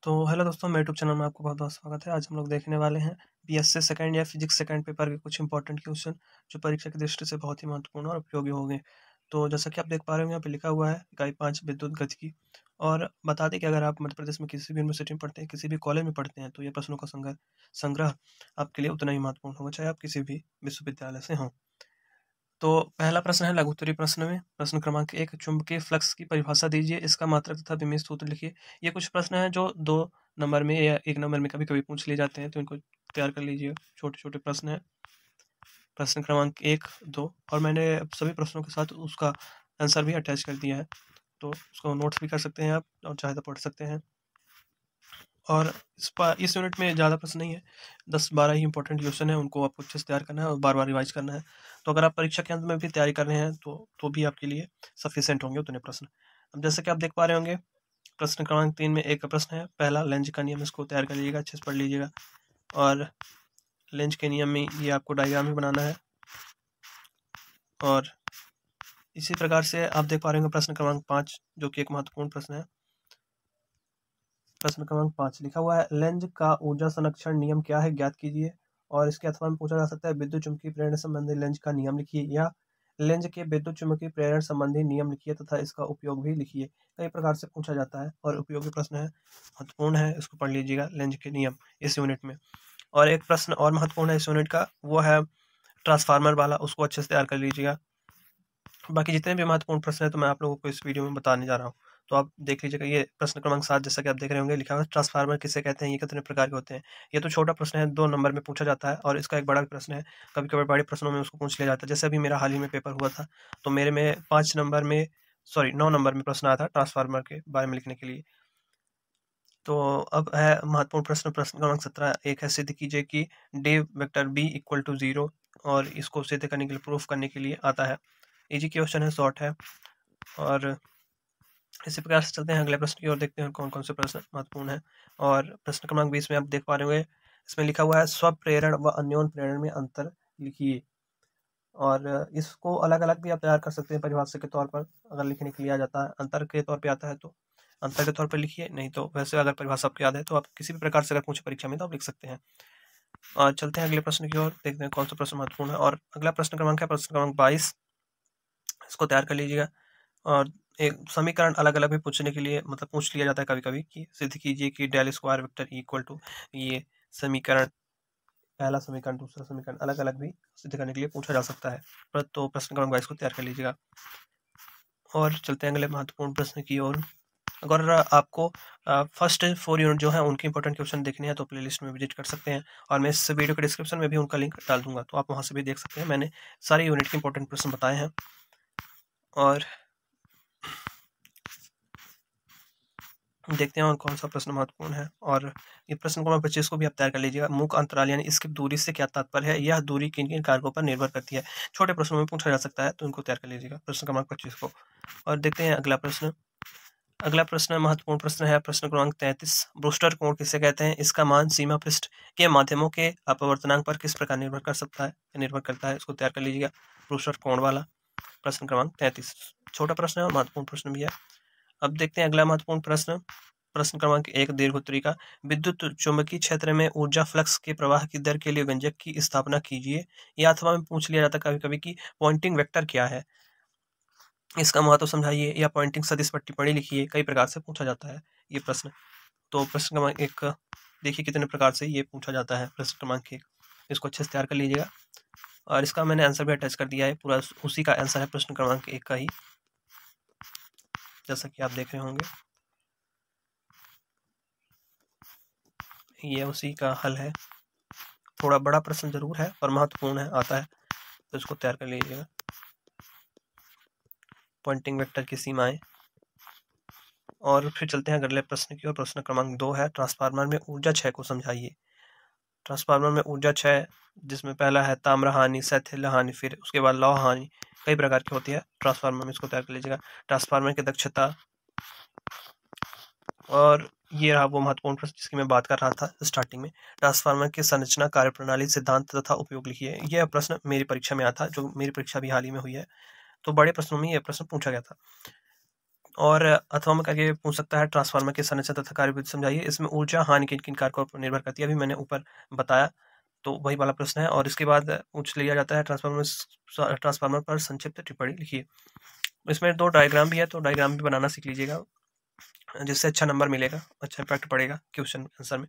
तो हेलो दोस्तों, मेरे यूट्यूब चैनल में आपको बहुत-बहुत स्वागत है। आज हम लोग देखने वाले हैं बीएससी सेकंड या फिजिक्स सेकंड पेपर के कुछ इंपॉर्टेंट क्वेश्चन जो परीक्षा की दृष्टि से बहुत ही महत्वपूर्ण और उपयोगी होंगे। तो जैसा कि आप देख पा रहे होंगे, यहाँ पे लिखा हुआ है इकाई 5 विद्युत गतिकी। और बता दें कि अगर आप मध्य प्रदेश में किसी भी यूनिवर्सिटी में पढ़ते हैं, किसी भी कॉलेज में पढ़ते हैं, तो ये प्रश्नों का संग्रह आपके लिए उतना ही महत्वपूर्ण होगा, चाहे आप किसी भी विश्वविद्यालय से हों। तो पहला प्रश्न है लघु उत्तरीय प्रश्न में। प्रश्न क्रमांक 1, चुंबकीय फ्लक्स की परिभाषा दीजिए, इसका मात्रक तथा विमेय सूत्र लिखिए। ये कुछ प्रश्न हैं जो 2 नंबर में या 1 नंबर में कभी-कभी पूछ लिए जाते हैं, तो इनको तैयार कर लीजिए। छोटे-छोटे प्रश्न हैं। प्रश्न क्रमांक 1, 2 और मैंने सभी प्रश्नों के साथ उसका आंसर भी अटैच कर दिया है, तो उसको नोट्स भी कर सकते हैं आप और चाहे तो पढ़ सकते हैं। और इस यूनिट में ज़्यादा प्रश्न नहीं है, 10-12 ही इंपॉर्टेंट क्वेश्चन है, उनको आपको अच्छे से तैयार करना है और बार-बार रिवाइज करना है। तो अगर आप परीक्षा के अंत में भी तैयारी कर रहे हैं तो भी आपके लिए सफिशिएंट होंगे उतने प्रश्न। अब जैसे कि आप देख पा रहे होंगे, प्रश्न क्रमांक 3 में एक प्रश्न है, पहला लेंज का नियम, इसको तैयार कर लीजिएगा, अच्छे से पढ़ लीजिएगा। और लेंज के नियम में ये आपको डायग्राम भी बनाना है। और इसी प्रकार से आप देख पा रहे होंगे प्रश्न क्रमांक 5, जो कि एक महत्वपूर्ण प्रश्न है। प्रश्न क्रमांक 5 लिखा हुआ है, लेंज का ऊर्जा संरक्षण नियम क्या है, ज्ञात कीजिए। और इसके अथवा में पूछा जा सकता है, विद्युत चुम्बकीय प्रेरण संबंधी लेंज का नियम लिखिए, या लेंज के विद्युत चुम्बकीय प्रेरण संबंधी नियम लिखिए तथा इसका उपयोग भी लिखिए। कई प्रकार से पूछा जाता है और उपयोगी प्रश्न है, महत्वपूर्ण है, इसको पढ़ लीजिएगा लेंज के नियम इस यूनिट में। और एक प्रश्न और महत्वपूर्ण है इस यूनिट का, वो है ट्रांसफार्मर वाला, उसको अच्छे से तैयार कर लीजिएगा। बाकी जितने भी महत्वपूर्ण प्रश्न है तो मैं आप लोगों को इस वीडियो में बताने जा रहा हूँ, तो आप देख लीजिएगा। ये प्रश्न क्रमांक 7, जैसा कि आप देख रहे होंगे, लिखा हुआ है ट्रांसफार्मर किसे कहते हैं, ये कितने प्रकार के होते हैं। ये तो छोटा प्रश्न है, 2 नंबर में पूछा जाता है, और इसका एक बड़ा भी प्रश्न है, कभी कभी बड़े प्रश्नों में उसको पूछ लिया जाता है। जैसे अभी मेरा हाल ही में पेपर हुआ था, तो मेरे में 9 नंबर में प्रश्न आया था ट्रांसफार्मर के बारे में लिखने के लिए। तो अब है महत्वपूर्ण प्रश्न, प्रश्न क्रमांक 17। एक है, सिद्ध कीजिए कि D vector B equal to 0, और इसको सिद्ध करने के लिए, प्रूफ करने के लिए आता है। इजी क्वेश्चन है, शॉर्ट है। और इसी प्रकार से चलते हैं अगले प्रश्न की ओर, देखते हैं कौन कौन से प्रश्न महत्वपूर्ण है। और प्रश्न क्रमांक 20 में आप देख पा रहे होंगे, इसमें लिखा हुआ है स्वप्रेरण व अन्योन प्रेरण में अंतर लिखिए। और इसको अलग अलग भी आप तैयार कर सकते हैं परिभाषा के तौर पर, अगर लिखने के लिए आ जाता है, अंतर के तौर पे आता है तो अंतर के तौर पर लिखिए, नहीं तो वैसे अगर परिभाषा आपको याद है तो आप किसी भी प्रकार से अगर पूछे परीक्षा में तो आप लिख सकते हैं। और चलते हैं अगले प्रश्न की ओर, देखते हैं कौन सा प्रश्न महत्वपूर्ण है। और अगला प्रश्न क्रमांक है प्रश्न क्रमांक 22, इसको तैयार कर लीजिएगा। और एक समीकरण अलग अलग भी पूछने के लिए, मतलब पूछ लिया जाता है कभी कभी, कि सिद्ध कीजिए कि del square vector equal to, ये समीकरण, पहला समीकरण दूसरा समीकरण अलग अलग भी सिद्ध करने के लिए पूछा जा सकता है। तो प्रश्न क्रमांक 22 को तैयार कर लीजिएगा। और चलते हैं अगले महत्वपूर्ण प्रश्न की ओर। अगर आपको फर्स्ट 4 यूनिट जो है उनके इंपॉर्टेंट क्वेश्चन देखने हैं तो प्लेलिस्ट में विजिट कर सकते हैं, और मैं इस वीडियो के डिस्क्रिप्शन में भी उनका लिंक डाल दूंगा, तो आप वहां से भी देख सकते हैं। मैंने सारे यूनिट के इंपॉर्टेंट प्रश्न बताए हैं। और देखते हैं और कौन सा प्रश्न महत्वपूर्ण है। और ये प्रश्न क्रमांक 25 को भी आप तैयार कर लीजिएगा। मुख अंतराल यानी इसकी दूरी से क्या तात्पर्य है, यह दूरी किन किन कारकों पर निर्भर करती है। छोटे प्रश्नों में पूछा जा सकता है, तो इनको तैयार कर लीजिएगा प्रश्न क्रमांक 25 को। और देखते हैं अगला प्रश्न। अगला प्रश्न महत्वपूर्ण प्रश्न है, प्रश्न क्रमांक 33। ब्रूस्टर कोण किसे कहते हैं, इसका मान सीमा पृष्ठ के माध्यमों के अपवर्तनांक पर किस प्रकार निर्भर कर सकता है, निर्भर करता है, इसको तैयार कर लीजिएगा ब्रूस्टर कोण वाला, प्रश्न क्रमांक 33। छोटा प्रश्न है और महत्वपूर्ण प्रश्न भी है। अब देखते हैं अगला महत्वपूर्ण प्रश्न, प्रश्न क्रमांक 1, दीर्घोत्तरी का। विद्युत चुंबकीय क्षेत्र में ऊर्जा फ्लक्स के प्रवाह की दर के लिए व्यंजक की स्थापना कीजिए। या अथवा में पूछ लिया जाता है कभी कभी कि पॉइंटिंग वेक्टर क्या है, इसका महत्व समझाइए, या पॉइंटिंग सदिश पर टिप्पणी लिखिए। कई प्रकार से पूछा जाता है ये प्रश्न। तो प्रश्न क्रमांक 1 देखिए कितने प्रकार से ये पूछा जाता है। प्रश्न क्रमांक 1, इसको अच्छे से तैयार कर लीजिएगा। और इसका मैंने आंसर भी अटैच कर दिया है, पूरा उसी का आंसर है प्रश्न क्रमांक 1 का ही, जैसा कि आप देख रहे होंगे, ये उसी का हल है। थोड़ा बड़ा प्रश्न जरूर है और महत्वपूर्ण है, आता है, तो इसको तैयार कर लीजिएगा। पॉइंटिंग वेक्टर की सीमाएं। और फिर चलते हैं अगले प्रश्न की ओर। प्रश्न क्रमांक 2 है, ट्रांसफार्मर में ऊर्जा क्षय को समझाइए। ट्रांसफार्मर में ऊर्जा क्षय, जिसमें पहला है ताम्र हानि, शैथिल्य हानि, फिर उसके बाद लौह हानि, कई प्रकार की होती है ट्रांसफार्मर में, इसको तैयार कर लीजिएगा। ट्रांसफार्मर की दक्षता। और ये रहा वो महत्वपूर्ण प्रश्न जिसकी मैं बात कर रहा था स्टार्टिंग में, ट्रांसफार्मर की संरचना, कार्यप्रणाली, सिद्धांत तथा उपयोग लिखिए। यह प्रश्न मेरी परीक्षा में आया था, जो मेरी परीक्षा भी हाल ही में हुई है, तो बड़े प्रश्नों में यह प्रश्न पूछा गया था। और अथवा में करके पूछ सकता है ट्रांसफार्मर की संरचना तथा कार्यविधि समझाइए। इसमें ऊर्जा हानि किन किन कारकों पर निर्भर करती है, अभी मैंने ऊपर बताया, तो वही वाला प्रश्न है। और इसके बाद पूछ लिया जाता है ट्रांसफार्मर पर संक्षिप्त टिप्पणी लिखिए। इसमें 2 डायग्राम भी है, तो डायग्राम भी बनाना सीख लीजिएगा, जिससे अच्छा नंबर मिलेगा, अच्छा इम्पैक्ट पड़ेगा क्वेश्चन आंसर में।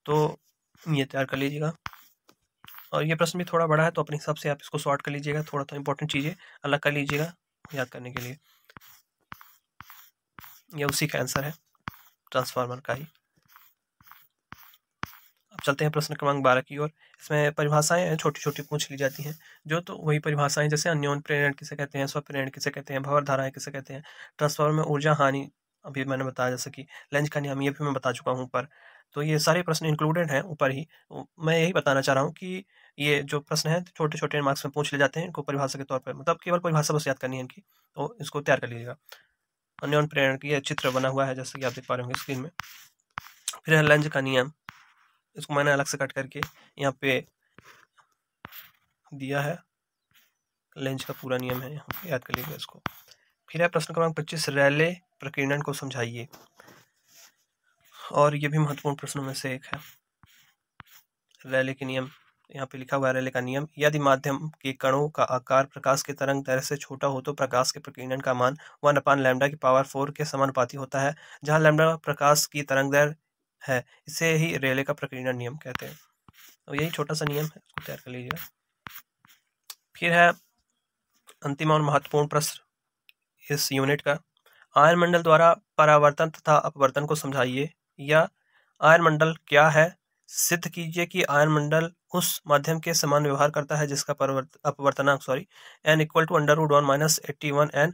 तो ये तैयार कर लीजिएगा। और ये प्रश्न भी थोड़ा बड़ा है, तो अपने हिसाब से आप इसको सॉर्ट कर लीजिएगा, थोड़ा तो इंपॉर्टेंट चीज़ें अलग कर लीजिएगा याद करने के लिए। ये उसी का आंसर है, ट्रांसफार्मर का ही। अब चलते हैं प्रश्न क्रमांक 12 की ओर। इसमें परिभाषाएं छोटी छोटी पूछ ली जाती हैं, जो तो वही परिभाषाएं जैसे अन्योन प्रेरण किसे कहते हैं, स्वप्रेरण किसे कहते हैं, भंवर धाराएं किसे कहते हैं, ट्रांसफार्मर में ऊर्जा हानि अभी मैंने बताया, जैसे कि लेंज का नियम ये भी मैं बता चुका हूँ ऊपर। तो ये सारे प्रश्न इंक्लूडेड हैं ऊपर ही। मैं यही बताना चाह रहा हूँ कि ये जो प्रश्न है छोटे छोटे मार्क्स में पूछ ले जाते हैं, इनको परिभाषा के तौर पर, मतलब केवल परिभाषा बस याद करनी है इनकी, तो इसको तैयार कर लीजिएगा। अन्योन प्रेरण की चित्र बना हुआ है, जैसे कि आप देख पा रहे होंगे स्क्रीन में। फिर है लेंज का नियम, इसको मैंने अलग से कट करके यहाँ पे दिया है, लेंज का पूरा नियम है, यहाँ पे याद कर लीजिएगा इसको। फिर है प्रश्न क्रमांक 25, रैले प्रकीर्णन को समझाइए, और ये भी महत्वपूर्ण प्रश्नों में से एक है। रैले के नियम यहाँ पे लिखा हुआ है, रैले का नियम, यदि माध्यम के कणों का आकार प्रकाश के तरंग दैर्घ्य से छोटा हो तो प्रकाश के प्रकीर्णन का मान 1/λ की पावर 4 के समानुपाती होता है, जहाँ लैम्डा प्रकाश की तरंग दैर्घ्य है। इसे ही रैले का प्रकीर्णन नियम कहते हैं। तो यही छोटा सा नियम है, इसको तैयार कर लीजिएगा। फिर है अंतिम और महत्वपूर्ण प्रश्न इस यूनिट का, आयन मंडल द्वारा परावर्तन तथा अपवर्तन को समझाइए, या आयन मंडल क्या है, सिद्ध कीजिए कि आयन मंडल उस माध्यम के समान व्यवहार करता है जिसका अपवर्तनांक n = √1 - 81n